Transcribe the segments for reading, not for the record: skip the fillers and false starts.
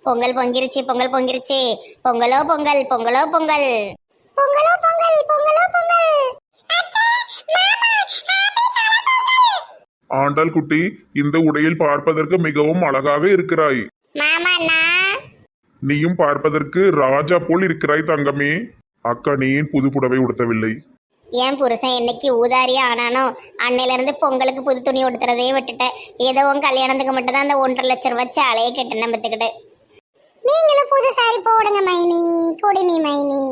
பொங்கல் பொங்கிருச்சு, பொங்கல் பொங்கிருச்சு. பொங்கலோ பொங்கல், பொங்கலோ பொங்கல், பொங்கலோ பொங்கல், பொங்கலோ பொங்கல். ஆண்டாள் குட்டி, இந்த உடையில் பார்ப்பதற்கு மிகவும் அழகாக இருக்கிறாய். மாமா நான் நீயும் பார்ப்பதற்கு ராஜா போல் இருக்கிறாய் தங்கமே. அக்கா, நீ ஏன் புது புடவை உடுத்தவில்லை? என் புருஷன் என்னைக்கு ஊதாரியா ஆனானோ அன்னையில இருந்து பொங்கலுக்கு புது துணி உடுத்துறதே விட்டுட்டேன். ஏதோ உன் கல்யாணத்துக்கு மட்டும் தான் அந்த 1,50,000 சேலையை கெட்டேன் பத்துக்கிட்டு. நீங்களும் புது சாரி போடுங்க மைனி, குடிமி மைனி.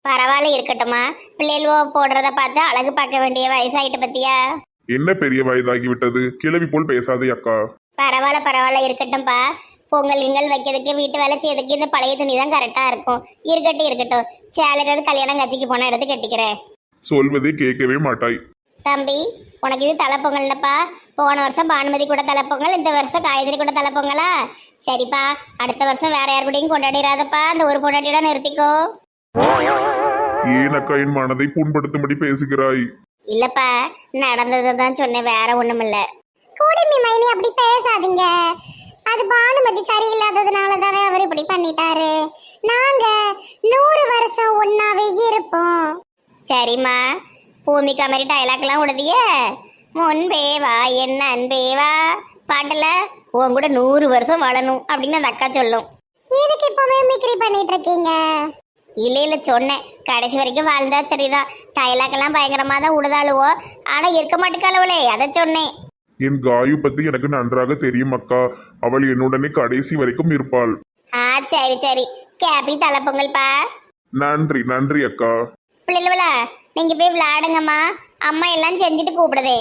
பரவாயில்ல, இருக்கட்டுமா. பிள்ளைகள் போடுறத பார்த்து அழகு பார்க்க வேண்டிய வயசாயிட்டு பத்தியா. என்ன பெரிய வயதாகி விட்டது, கிழவி போல் பேசாதே அக்கா. பரவாயில்ல பரவாயில்ல, இருக்கட்டும்பா. பொங்கல் கிங்கல் வைக்கிறதுக்கு வீட்டு வேலை செய்யறதுக்கு இந்த பழைய துணி தான் கரெக்டா இருக்கும். இருக்கட்டும் இருக்கட்டும், சேலை ஏதாவது கல்யாணம் கட்சிக்கு போன எடுத்து கட்டிக்கிறேன். சொல்வதை கேட்கவே மாட்டாய். தம்பி, உனக்கு இது தலைப்பொங்கல்னப்பா. போன வருஷம் பானுமதி கூட தலைப்பொங்கல், இந்த வருஷம் காயத்ரி கூட தலைப்பொங்கலா? சரிப்பா, அடுத்த வருஷம் வேற யார் கூடயும் கொண்டாடிடாதப்பா. அந்த ஒரு பொண்டாட்டியோட நிறுத்திக்கோ. ஏன் அக்கா என் மனதை புண்படுத்தும்படி பேசுகிறாய்? இல்லப்பா, நடந்ததை தான் சொன்னேன், வேற ஒண்ணும் இல்ல. கூடிமி மைனி அப்படி பேசாதீங்க. அது பானுமதி சரியில்லாததுனால தானே அவர் இப்படி பண்ணிட்டாரு. நாங்க 100 வருஷம் ஒன்னாவே இருப்போம். சரிம்மா, பூமிக்கா மாதிரி டைலாக்லாம் விடுதிய. முன்பே வா என்ன அன்பே வா பாட்டுல உன் கூட 100 வருஷம் வாழணும் அப்படின்னு அந்த அக்கா சொல்லும். இதுக்கு இப்பவே மிக்ரி பண்ணிட்டு இருக்கீங்க? இல்ல இல்ல, சொன்னேன் கடைசி வரைக்கும் வாழ்ந்தா சரிதான். டைலாக் எல்லாம் பயங்கரமா தான் விடுதாளுவோ, ஆனா இருக்க மாட்டேக்காளவளே, அதை சொன்னேன். என் காயு பத்தி எனக்கு நன்றாக தெரியும் அக்கா. அவள் என்னுடனே கடைசி வரைக்கும் இருப்பாள். சரி சரி, கேபி தலைப்பொங்கல்பா. நன்றி நன்றி அக்கா. பிள்ளைகளா, நீங்க போய் விளையாடுங்கம்மா, அம்மா எல்லாம் செஞ்சுட்டு கூப்பிடுதே.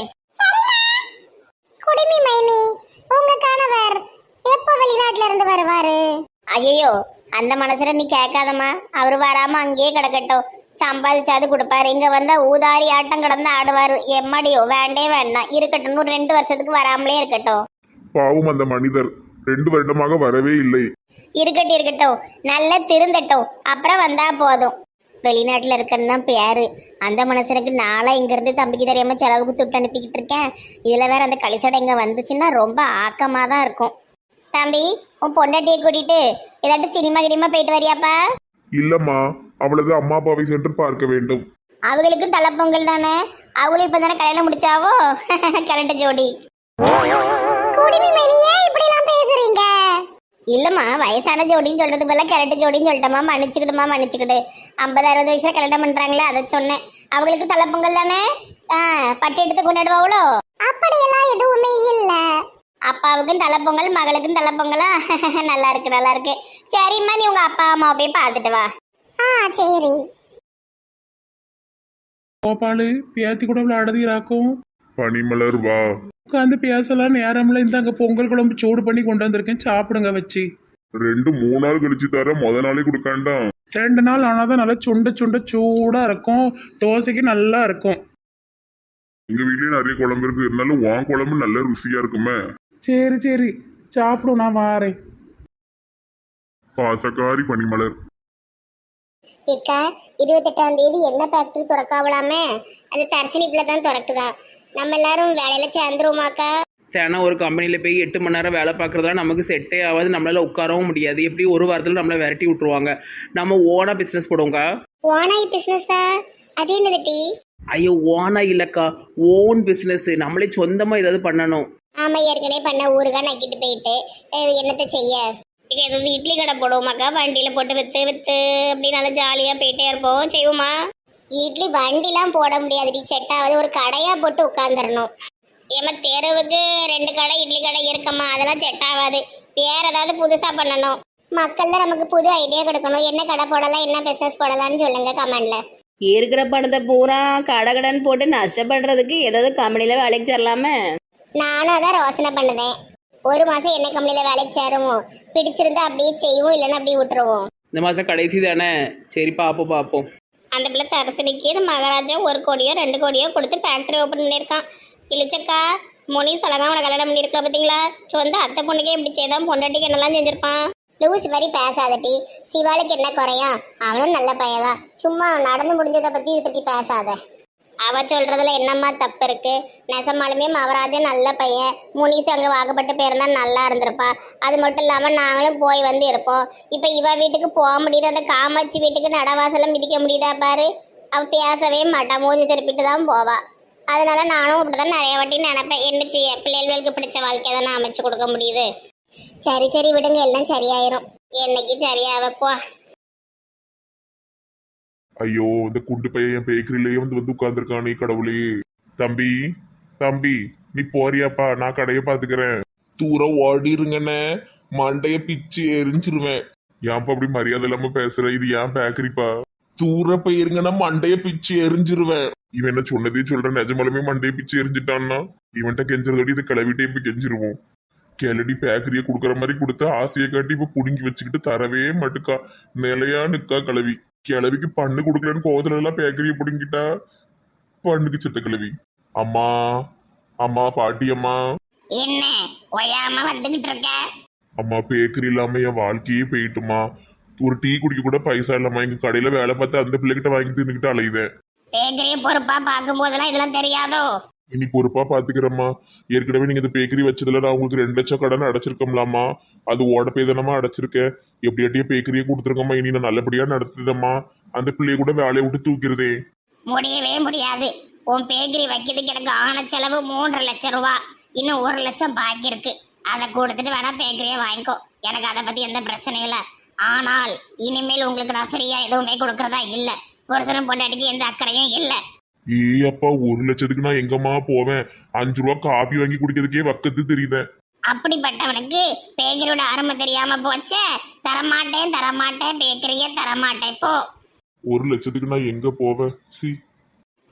குடிமி மைனி, உங்க கணவர் எப்ப வெளிநாட்டுல இருந்து வருவாரு? ஐயோ, அந்த மனசுல நீ கேட்காதம்மா. அவரு வராம அங்கேயே கிடக்கட்டும், சம்பாதிச்சாது கொடுப்பாரு. இங்க வந்தா ஊதாரி ஆட்டம் கிடந்து ஆடுவாரு. எம்மாடியோ, வேண்டே வேண்டாம், இருக்கட்டும். 2 வருஷத்துக்கு வராமலே இருக்கட்டும். பாவம் அந்த மனிதர் 2 வருடமாக வரவே இல்லை. இருக்கட்டும் இருக்கட்டும், நல்லா திருந்தட்டும், அப்புறம் வந்தா போதும். வெளிநாட்டுல இருக்கன்னு தான் பேரு. அந்த மனுஷனுக்கு நாளா இங்க இருந்து தம்பிக்கு தெரியாம செலவுக்கு துட்டு அனுப்பிக்கிட்டு இருக்கேன். இதுல வேற அந்த களிசடை இங்க வந்துச்சுன்னா ரொம்ப ஆக்கமா தான் இருக்கும். தம்பி, உன் பொண்டாட்டியை கூட்டிட்டு ஏதாட்டு சினிமா கினிமா போயிட்டு வரியாப்பா? இல்லம்மா, அவளது அம்மா அப்பாவை சென்று பார்க்க வேண்டும். அவங்களுக்கும் தலைப்பொங்கல் தானே, அவங்களும் இப்ப தானே கல்யாணம் முடிச்சாவோ. கரெக்ட் ஜோடி. குடிமி மைனியே இப்படி எல்லாம் பேசுறீங்க? இல்லம்மா, வயசான ஜோடின்னு சொல்றது போல கரெக்ட் ஜோடின்னு சொல்லிட்டோமா, மன்னிச்சுக்கிடுமா மன்னிச்சுக்கிடு. 50-60 வயசுல கல்யாணம் பண்றாங்களே, அதை சொன்னேன். அவங்களுக்கு தலைப்பொங்கல் தானே, பட்டு எடுத்து கொண்டாடுவாங்களோ? அப்படியெல்லாம் எதுவுமே இல்ல. அப்பாவுக்கும் தலைப்பொங்கல், மகளுக்கும் தலைப்பொங்கலா? நல்லா இருக்கு நல்லா இருக்கு. சரிம்மா, நீ உங்க அப்பா அம்மாவை போய் பார்த்துட்டு வா. சரி. கோபாலு, பேத்தி கூட விளையாடுதீராக்கும். பனிமலர் வா. உட்காந்து பேசலாம் நேரம்ல. இந்த அங்க பொங்கல் குழம்பு சூடு பண்ணி கொண்டு வந்திருக்கேன், சாப்பிடுங்க வச்சு. 2-3 நாள் கழிச்சு தர, முத நாளே கொடுக்காண்டாம். 2 நாள் ஆனாதான் நல்லா சுண்ட சுண்ட சூடா இருக்கும், தோசைக்கு நல்லா இருக்கும். எங்க வீட்லயே நிறைய குழம்பு இருக்கு, இருந்தாலும் உன் குழம்பு நல்ல ருசியா இருக்குமே. சரி சரி, சாப்பிடும், நான் வாரேன். பாசக்காரி பனிமலர். இக்கா, 28ஆம் தேதி என்ன ஃபேக்டரி திறக்காவலாமே? அந்த தர்சினிப்புல தான் திறக்குதா. நம்ம எல்லாரும் வேலையில சேர்ந்துருவோமாக்கா? தினம் ஒரு கம்பெனியில் போய் 8 மணி நேரம் வேலை பார்க்குறதா நமக்கு செட்டே ஆகாது. நம்மளால உட்காரவும் முடியாது. எப்படி ஒரு வாரத்தில் நம்மளை விரட்டி விட்டுருவாங்க. நம்ம ஓனாக பிஸ்னஸ் போடுவோங்க. ஓனாய் பிசினஸா? அது என்னது டி? ஐயோ, ஓனா இல்லைக்கா, ஓன் பிஸ்னஸ். நம்மளே சொந்தமாக ஏதாவது பண்ணணும். ஆமா, ஏற்கனவே பண்ண ஊருக்கா நக்கிட்டு போயிட்டு என்னத்தை செய்ய? ஏதாவது இட்லி கடை போடுவோமாக்கா? வண்டியில போட்டு வித்து வித்து அப்படி நல்லா ஜாலியா போயிட்டே இருப்போம், செய்வோமா? இட்லி வண்டிலாம் போட முடியாது, செட் ஆகுது. ஒரு கடையா போட்டு உட்காந்துடணும். ஏமா, தெருவுக்கு 2 கடை இட்லி கடை இருக்கம்மா, அதெல்லாம் செட் ஆகாது. வேற ஏதாவது புதுசா பண்ணணும். மக்கள் தான் நமக்கு புது ஐடியா கொடுக்கணும். என்ன கடை போடலாம், என்ன பிசினஸ் போடலாம்னு சொல்லுங்க கமெண்ட்ல. இருக்கிற பணத்தை பூரா கடகடன் போட்டு நஷ்டப்படுறதுக்கு ஏதாவது கம்பெனியில் வேலைக்கு சேரலாமே. நானும் அதான் யோசனை பண்ணுதேன். 1 மாசம் என்ன கம்பெனில வேலைக்கு சேருவோம், பிடிச்சிருந்தா அப்படியே செய்வோம், இல்லைன்னா அப்படியே விட்டுருவோம். இந்த மாதம் கடைசி தானே, சரி பார்ப்போம் பார்ப்போம். அந்த பிள்ளை தரசனிக்கு இந்த மகாராஜா 1 கோடியோ 2 கோடியோ கொடுத்து ஃபேக்டரி ஓப்பன் பண்ணியிருக்கான். இழிச்சக்கா, முனி சொல்லலாம் உனக்கு கல்யாணம் பண்ணியிருக்கலாம் பார்த்தீங்களா? சொந்த அத்தை பொண்ணுக்கே இப்படி செய்தான், பொண்டாட்டிக்கு என்னெல்லாம் செஞ்சிருப்பான். லூஸ் மாதிரி பேசாதட்டி. சிவாளுக்கு என்ன குறையா? அவனும் நல்ல பையதான். சும்மா நடந்து முடிஞ்சதை பத்தி இதை பத்தி பேசாத. அவ சொல்றதுல என்னம்மா தப்பு இருக்கு? நெசமாலுமே மவராஜன் நல்ல பையன், முனிசு அங்க வாக்கப்பட்டு போயிருந்தா நல்லா இருந்திருப்பா. அது மட்டும் இல்லாம நாங்களும் போய் வந்து இருப்போம். இப்ப இவ வீட்டுக்கு போக முடியுது, அந்த காமாட்சி வீட்டுக்கு நடவாசலம் மிதிக்க முடியுதா பாரு. அவ பேசவே மாட்டா, மூஞ்சி திருப்பிட்டு தான் போவா. அதனால நானும் அப்படிதான் நிறைய வாட்டி நினைப்பேன், என்ன செய்ய, பிள்ளைகளுக்கு பிடிச்ச வாழ்க்கையை தானே அமைச்சு கொடுக்க முடியுது. சரி சரி விடுங்க, எல்லாம் சரியாயிரும். என்னைக்கு சரியாவ போ. ஐயோ, இந்த குண்டு பையன் என் பேக்கரியிலேயே வந்து உட்கார்ந்துருக்கானே கடவுளே. தம்பி தம்பி, நீ போறியாப்பா? நான் கடையை பாத்துக்கிறேன். தூரம் ஓடிருங்கண்ணே, மண்டைய பிச்சு எரிஞ்சிருவேன். ஏன்ப்பா அப்படி மரியாதை இல்லாம பேசுற? இது ஏன் பேக்கரிப்பா? தூர போயிருங்கன்னா மண்டைய பிச்சு எரிஞ்சிருவேன். இவன் என்ன சொன்னதே சொல்ற, நிஜமாலுமே மண்டைய பிச்சு எரிஞ்சிட்டான்னா இவன்கிட்ட கெஞ்சுறதோட இதை கிளவிட்டே இப்ப கெஞ்சிருவோம். கிளடி பேக்கரியை கொடுக்குற மாதிரி கொடுத்தா ஆசையை காட்டி இப்ப புடுங்கி வச்சுக்கிட்டு தரவே மட்டுக்கா. நிலையா நிக்கா கிளவி. கிளவிக்கு பண்ணு கொடுக்கலன்னு கோவத்துல எல்லாம் பேக்கரியை பிடுங்கிட்டா பண்ணுக்கு செத்த கிளவி. அம்மா அம்மா, பாட்டி அம்மா. என்ன ஒயாம வந்துகிட்டு இருக்க? அம்மா, பேக்கரி இல்லாம என் வாழ்க்கையே போயிட்டுமா. ஒரு டீ குடிக்க கூட பைசா இல்லாம எங்க கடையில வேலை பார்த்து அந்த பிள்ளைகிட்ட வாங்கி தின்னுக்கிட்டு அலையுதேன். பேக்கரிய பொறுப்பா பார்க்கும் போதெல்லாம் இதெல்லாம் தெரியாதோ? இனி பொறுப்பா பாத்துக்கிறேம்மா. ஏற்கனவே நீங்க இந்த பேக்கரி வச்சதுல நான் உங்களுக்கு 2 லட்சம் கடன் அடைச்சிருக்கோம்லாமா. அது ஓட பேதனமா அடைச்சிருக்கேன். எப்படியாட்டியே பேக்கரியே கொடுத்துருக்கம்மா. இனி நான் நல்லபடியா நடத்துதம்மா. அந்த பிள்ளைய கூட வேலையை விட்டு தூக்கிறதே. முடியவே முடியாது. உன் பேக்கரி வைக்கிறதுக்கு எனக்கு ஆன செலவு 3 லட்சம் ரூபா. இன்னும் 1 லட்சம் பாக்கி இருக்கு. அதை கொடுத்துட்டு வேணா பேக்கரியை வாங்கிக்கோ. எனக்கு அதை பத்தி எந்த பிரச்சனையும் இல்லை. ஆனால் இனிமேல் உங்களுக்கு நான் ஃப்ரீயா எதுவுமே கொடுக்கறதா இல்ல. புருஷனும் பொண்டாட்டிக்கு எந்த அக்கறையும் இல்லை. அப்பா, 1 லட்சத்துக்கு நான் எங்கம்மா போவேன்? 5 ரூபா காபி வாங்கி குடிக்கிறதுக்கே வக்கத்து தெரியுத. அப்படிப்பட்டவனுக்கு பேக்கரியோட அருமை தெரியாம போச்சே. தரமாட்டேன் தரமாட்டேன், பேக்கரியே தரமாட்டேன் போ. 1 லட்சத்துக்கு நான் எங்க போவேன்?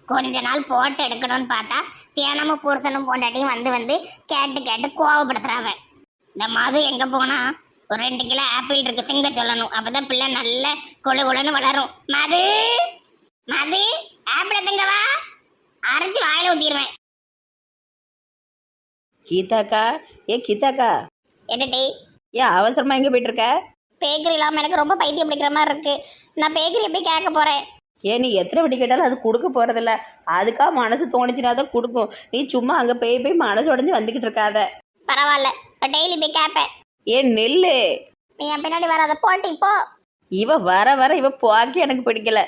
கொஞ்ச நாள் போட்டு எடுக்கணும்னு பார்த்தா தியானமும் புருஷனும் பொண்டாட்டியும் வந்து வந்து கேட்டு கேட்டு கோவப்படுத்துறாவ. இந்த மது எங்க போனா ஒரு 2 கிலோ ஆப்பிள் இருக்கு திங்க சொல்லணும். அப்பதான் பிள்ளை நல்ல கொழு கொழுன்னு வளரும். மது மது, ஆப்பிள திங்கவா, அரைச்சு வாயில ஊத்திடுவேன். கீதாக்கா, கீதாக்கா, என்னடி ஏன் அவசரமா எங்க போயிட்டு இருக்க? பேக்கரி இல்லாம எனக்கு ரொம்ப பைத்தியம் பிடிக்கிற மாதிரி இருக்கு. நான் பேக்கரி போய் கேட்க போறேன். ஏன் நீ எத்தனை வட்டி கேட்டாலும் அது கொடுக்க போறதில்ல. அதுக்கா மனசு தோணுச்சுன்னா தான் கொடுக்கும். நீ சும்மா அங்கே போய் மனசு உடஞ்சி வந்துக்கிட்டு இருக்காத. பரவாயில்ல, டெய்லி போய் கேட்பேன். ஏன் நெல்லு, நீ என் பின்னாடி வராத, போட்டி இப்போ. இவ வர வர இவ போக்கி எனக்கு பிடிக்கல.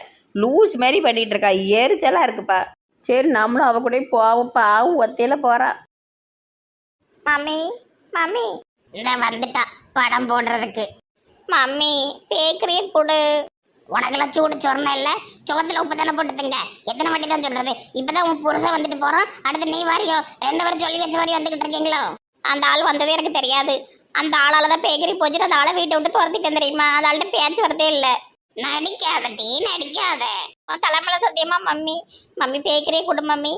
லூஸ் மாதிரி பண்ணிட்டு இருக்கா. எரிச்சலா இருக்குப்பா. சரி, நம்மளும் அவ கூட போவோம். பாவும் ஒத்தையில போறா. மம்மி மம்மி, இந்த வந்துட்டா படம் போடுறதுக்கு. மம்மி பேக்கரியே கொடு. உனக்கெல்லாம் சூடு சொரணம் இல்லை, சோத்துல உப்பு தானே போட்டுத்துங்க. எத்தனை வாட்டி தான் சொல்றது? இப்பதான் உன் புருஷன் வந்துட்டு போறான், அடுத்து நீ வாரியோ 2 பேரும் சொல்லி வச்ச மாதிரி வந்துகிட்டு இருக்கீங்களோ? அந்த ஆள் வந்ததே எனக்கு தெரியாது. அந்த ஆளால தான் பேக்கரி போச்சுட்டு அந்த ஆளை வீட்டை விட்டு துரத்திட்டேன் தெரியுமா? அந்த ஆள்கிட்ட பேச்சு வரதே இல்லை. நடிக்காத டீ, நடிக்காத. தலைமையில சத்தியமா மம்மி. மம்மி பேக்கரியே கொடு மம்மி.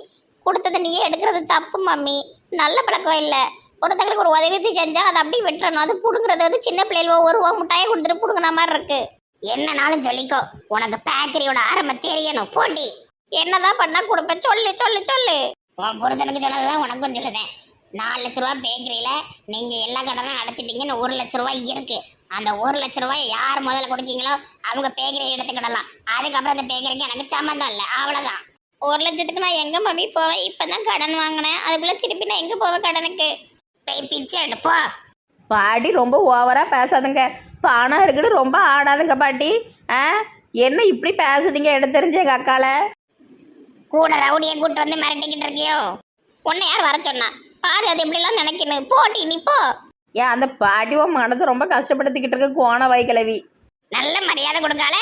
கொடுத்தது நீயே எடுக்கிறது தப்பு மம்மி. நல்ல பழக்கம் இல்லை. ஒருத்தங்களுக்கு ஒரு உதவி செஞ்சா அதை அப்படி விட்டுறணும். அது புடுங்கிறது வந்து சின்ன பிள்ளைகள் 1 ரூபா முட்டாயை கொடுத்துட்டு புடுங்கின மாதிரி இருக்கு. என்னனாலும் சொல்லிக்கோ, உனக்கு பேக்கரியோட ஆரம்ப தெரியணும். போட்டி என்னதான் பண்ணா கொடுப்பேன்? சொல்லு சொல்லு சொல்லு. உன் புருஷனுக்கு சொன்னதுதான் உனக்கும் சொல்லுதேன். 4 லட்ச ரூபா பேக்கரியில நீங்க எல்லா கடனும் அடைச்சிட்டீங்கன்னு 1 லட்ச ரூபாய் இருக்கு. அந்த 1 லட்ச ரூபாய் யார் முதல்ல கொடுக்கீங்களோ அவங்க பேக்கரியை எடுத்துக்கிடலாம். அதுக்கப்புறம் அந்த பேக்கரிக்கு எனக்கு சம்மந்தம் இல்லை, அவ்வளவுதான். 1 லட்சத்துக்கு நான் எங்க மம்மி போவேன்? இப்பதான் கடன் வாங்கினேன், அதுக்குள்ள திருப்பி நான் எங்க போவேன் கடனுக்கு? போய் பிச்சை எடுப்போ. பாட்டி ரொம்ப ஓவரா பேசாதுங்க. பணம் இருக்குன்னு ரொம்ப ஆடாதுங்க பாட்டி. என்ன இப்படி பேசுதீங்க? எடுத்து தெரிஞ்ச எங்க அக்கால கூட ரவுடியை கூட்டு வந்து மிரட்டிக்கிட்டு இருக்கியோ? உன்னை யார் வர சொன்னா? பாரு அது எப்படிலாம் நினைக்கணும். போட்டி நீ போ. ஏன் அந்த பாட்டி உன் மனசை ரொம்ப கஷ்டப்படுத்திக்கிட்டு இருக்க கோண வைக்கிழவி. நல்ல மரியாதை கொடுக்கால,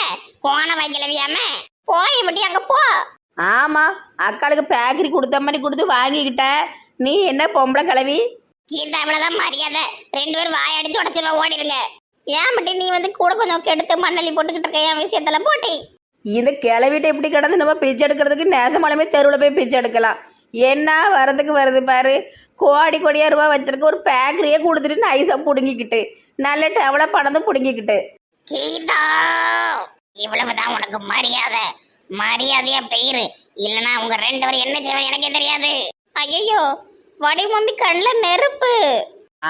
கோண வைக்கலவியாம போய் விட்டி அங்க போ. ஆமா, அக்காளுக்கு பேக்கரி கொடுத்த மாதிரி கொடுத்து வாங்கிக்கிட்ட. நீ என்ன பொம்பளை கிழவி? கீதா இவ்வளவுதான் மரியாதை. 2 பேரும் வாயடிச்சு உடச்சிருவா, ஓடிடுங்க. ஏன் மட்டும் நீ வந்து கூட கொஞ்சம் கெடுத்து மண்ணலி போட்டுக்கிட்டு இருக்க என் விஷயத்துல? போட்டி இந்த கிளவிட்ட எப்படி கிடந்து நம்ம பிச்சை எடுக்கிறதுக்கு நேசமாலுமே தெருவில் போய் பிச்சை எடுக்கலாம். என்ன வரதுக்கு வருது பாரு. கோடி கோடியா ரூபா வச்சிருக்க ஒரு பேக்கரியே கொடுத்துட்டு நைஸா புடுங்கிக்கிட்டு நல்ல டெவல பணத்தை புடுங்கிக்கிட்டு. கீதா, இவ்வளவுதான் உனக்கு மரியாதை. மரியாதையா பெயரு, இல்லைன்னா உங்க 2 பேரும் என்ன செய்வேன் எனக்கே தெரியாது. ஐயோ, வடி மம்மி கண்ணில் நெருப்பு.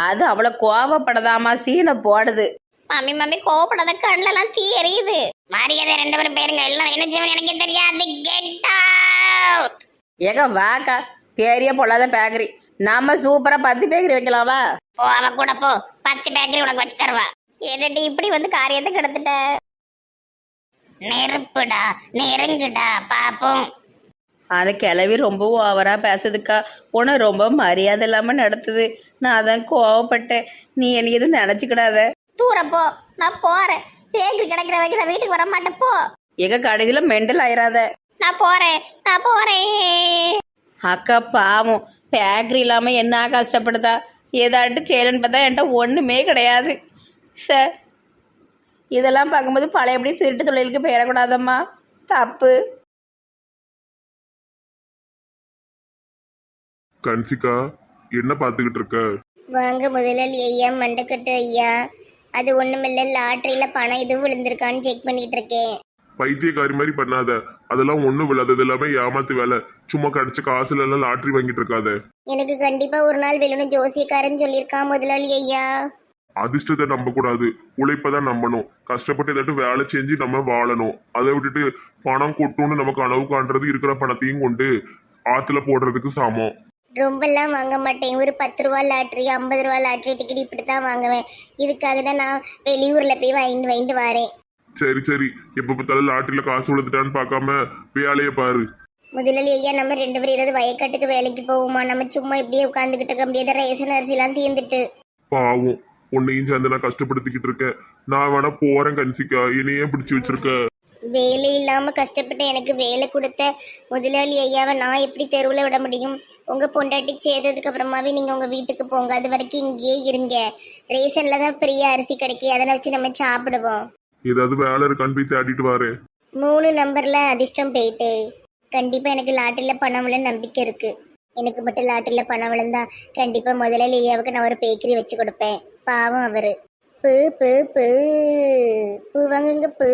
அது அவ்வளோ கோவப்படதாமா சீனை போடுது. மம்மி மம்மி கோவப்படாத, கண்ணிலலாம் தீ எரியுது. மரியாதை 2 பேரும் போயிருங்க, இல்லை என்ன செய்வேன் எனக்கே தெரியாது. கெட்டா அவுட். ஏங்க வாக்கா, பெரிய பொல்லாத பேக்கரி. நாம சூப்பரா 10 பேக்கரி வைக்கலாமா? போ அவ கூட போ, 10 பேக்கரி உனக்கு வச்சு தருவா. என்னடி இப்படி வந்து காரியத்தை கெடுத்துட்ட? நெருப்புடா நெருங்குடா பாப்போம். அந்த கிளவி ரொம்ப ஓவரா பேசுதுக்கா. உன்னை ரொம்ப மரியாதை இல்லாம நடத்துது. நான் அதான் கோவப்பட்டேன். நீ எனக்கு எதுவும் நினச்சிக்கிடாத. தூரம் போ, நான் போறேன். பேக்கரி கிடைக்கிற வரைக்கும் நான் வீட்டுக்கு வர மாட்டேன். போ. எங்க கடைசியில் மெண்டல் ஆயிராத. நான் போறேன், நான் போறேன். அக்கா பாவம், பேக்கரி இல்லாமல் என்ன கஷ்டப்படுதா? ஏதாட்டு செய்யலன்னு பார்த்தா என்கிட்ட ஒன்றுமே கிடையாது. சார், இதெல்லாம் பார்க்கும்போது பழையபடி திருட்டு தொழிலுக்கு போயிடக்கூடாதம்மா. தப்பு. கன்சிகா, என்ன பார்த்துக்கிட்டு இருக்க? வாங்க முதலாளி ஐயா, மண்டக்கட்டு ஐயா. அது ஒண்ணுமில்ல, லாட்டரியில பணம் எதுவும் விழுந்திருக்கான்னு செக் பண்ணிட்டு இருக்கேன். பைத்தியக்காரி மாதிரி பண்ணாத. அதெல்லாம் ஒண்ணும் விழாதது எல்லாமே ஏமாத்து வேலை. சும்மா கிடைச்ச காசுல எல்லாம் லாட்டரி வாங்கிட்டு இருக்காத. எனக்கு கண்டிப்பா ஒரு நாள் வேணும்னு ஜோசியக்காரன் சொல்லியிருக்கான் முதலாளி ஐயா. அதிர்ஷ்டத்தை நம்ப கூடாது, உழைப்பதான் நம்பணும். கஷ்டப்பட்டு ஏதாட்டும் வேலை செஞ்சு நம்ம வாழணும். அதை விட்டுட்டு பணம் கொட்டும்னு நம்ம கனவு காண்றது இருக்கிற பணத்தையும் கொண்டு ஆத்துல போடுறதுக்கு சமம். ரொம்பலாம் வாங்க மாட்டேன். ஒரு 10 ரூபா லாட்ரி, 50 ரூபா லாட்ரி டிக்கெட் இப்படித்தான் வாங்குவேன். இதுக்காக தான் நான் வெளியூர்ல போய் வாங்கிட்டு வரேன். சரி சரி, எப்ப பார்த்தாலும் லாட்டரியில காசு விழுந்துட்டான்னு பார்க்காம வேலையை பாரு. முதலாளி ஐயா, நம்ம 2 பேரும் ஏதாவது வயக்காட்டுக்கு வேலைக்கு போவோமா? நம்ம சும்மா இப்படியே உட்காந்துக்கிட்டு இருக்க முடியாத. ரேஷன் அரிசிலாம் தீர்ந்துட்டு. பாவம், உன்னையும் சேர்ந்து நான் கஷ்டப்படுத்திக்கிட்டு இருக்கேன். நான் வேணா போறேன் கன்சிகா, என்னையே பிடிச்சி வச்சிருக்க. வேலை இல்லாம கஷ்டப்பட்டு எனக்கு வேலை கொடுத்த முதலாளி ஐயாவை நான் எப்படி தெருவில் விட முடியும்? உங்க பொண்டாட்டி சேர்த்ததுக்கு அப்புறமாவே நீங்க உங்க வீட்டுக்கு போங்க. அது வரைக்கும் இங்கேயே இருங்க. ரேஷன்ல தான் பெரிய அரிசி கிடைக்கு, அதனை வச்சு நம்ம சாப்பிடுவோம். ஏதாவது வேலை இருக்கான்னு போய் தேடிட்டு வரேன். 3 நம்பர்ல அதிர்ஷ்டம் போயிட்டு. கண்டிப்பா எனக்கு லாட்டரியில பணம் விழ நம்பிக்கை இருக்கு. எனக்கு மட்டும் லாட்டரியில பணம் விழுந்தா கண்டிப்பா முதலாளி ஐயாவுக்கு நான் ஒரு பேக்கரி வச்சு கொடுப்பேன். பாவம் அவரு. பூ பூ பூ பூ வாங்குங்க பூ.